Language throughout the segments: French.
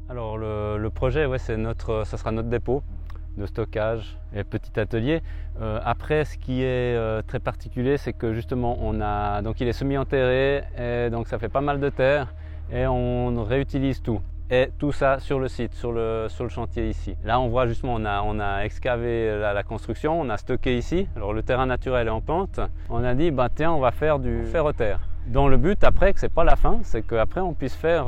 Alors le projet, ouais, ça sera notre dépôt de stockage et petit atelier. Après, ce qui est très particulier, c'est que justement, donc il est semi-enterré et donc ça fait pas mal de terre et on réutilise tout. Et tout ça sur le site, sur le chantier ici. Là, on voit justement, on a excavé la construction, on a stocké ici. Alors le terrain naturel est en pente. On a dit, bah, tiens, on va faire du ferro-terre. Dans le but après que c'est pas la fin, c'est qu'après on puisse faire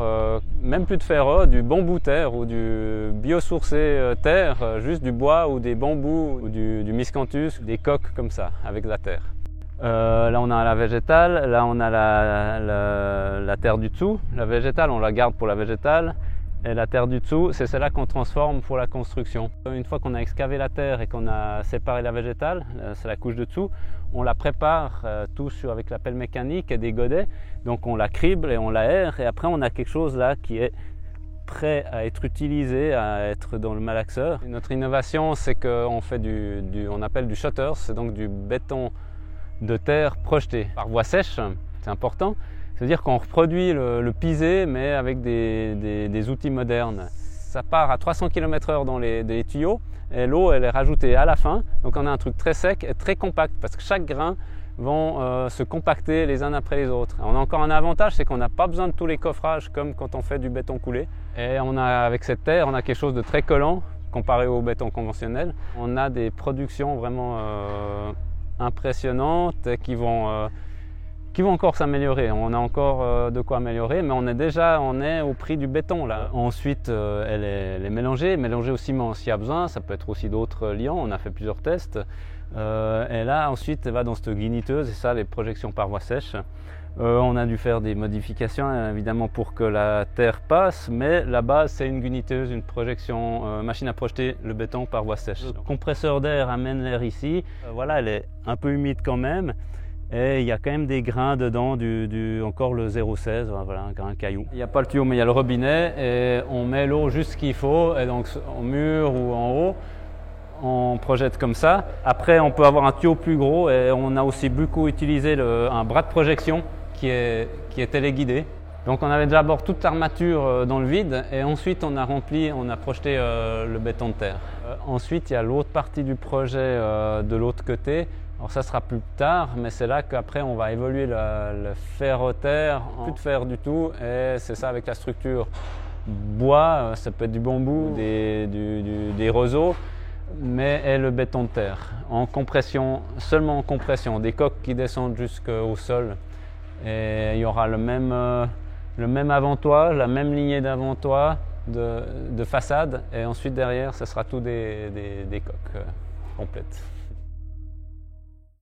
même plus de ferro, du bambou terre ou du biosourcé terre, juste du bois ou des bambous ou du miscanthus, des coques comme ça avec de la terre. Là on a la végétale, là on a la terre du dessous. La végétale on la garde pour la végétale et la terre du dessous c'est celle-là qu'on transforme pour la construction. Une fois qu'on a excavé la terre et qu'on a séparé la végétale, c'est la couche de dessous, on la prépare tout avec la pelle mécanique et des godets. Donc on la crible et on l'aère et après on a quelque chose là qui est prêt à être utilisé, à être dans le malaxeur. Notre innovation c'est qu'on fait on appelle du shutter, c'est donc du béton de terre projeté par voie sèche, c'est important. C'est-à-dire qu'on reproduit le pisé mais avec des outils modernes. Ça part à 300 km/h dans les tuyaux et l'eau elle est rajoutée à la fin. Donc on a un truc très sec et très compact parce que chaque grain vont se compacter les uns après les autres. On a encore un avantage, c'est qu'on n'a pas besoin de tous les coffrages comme quand on fait du béton coulé. Et avec cette terre, on a quelque chose de très collant comparé au béton conventionnel. On a des productions vraiment impressionnantes qui vont encore s'améliorer. On a encore de quoi améliorer, mais on est au prix du béton là. Ensuite, elle est mélangée au ciment s'il y a besoin. Ça peut être aussi d'autres liants. On a fait plusieurs tests. Et là, ensuite, elle va dans cette guiniteuse. Et ça, les projections par voie sèche. On a dû faire des modifications évidemment pour que la terre passe, mais la base c'est une guiniteuse, une projection, machine à projeter le béton par voie sèche. Le compresseur d'air amène l'air ici. Voilà, elle est un peu humide quand même. Et il y a quand même des grains dedans, encore le 0,16, voilà, un grain caillou. Il n'y a pas le tuyau, mais il y a le robinet et on met l'eau juste ce qu'il faut. Et donc en mur ou en haut, on projette comme ça. Après, on peut avoir un tuyau plus gros et on a aussi beaucoup utilisé un bras de projection qui est téléguidé. Donc on avait déjà d'abord toute l'armature dans le vide et ensuite on a projeté le béton de terre. Ensuite, il y a l'autre partie du projet de l'autre côté. Alors ça sera plus tard, mais c'est là qu'après on va évoluer le ferro-terre en plus de fer du tout et c'est ça avec la structure bois, ça peut être du bambou, des roseaux, mais et le béton de terre en compression, seulement en compression, des coques qui descendent jusqu'au sol et il y aura le même avant-toit, la même lignée d'avant-toit de façade et ensuite derrière ce sera tout des coques complètes.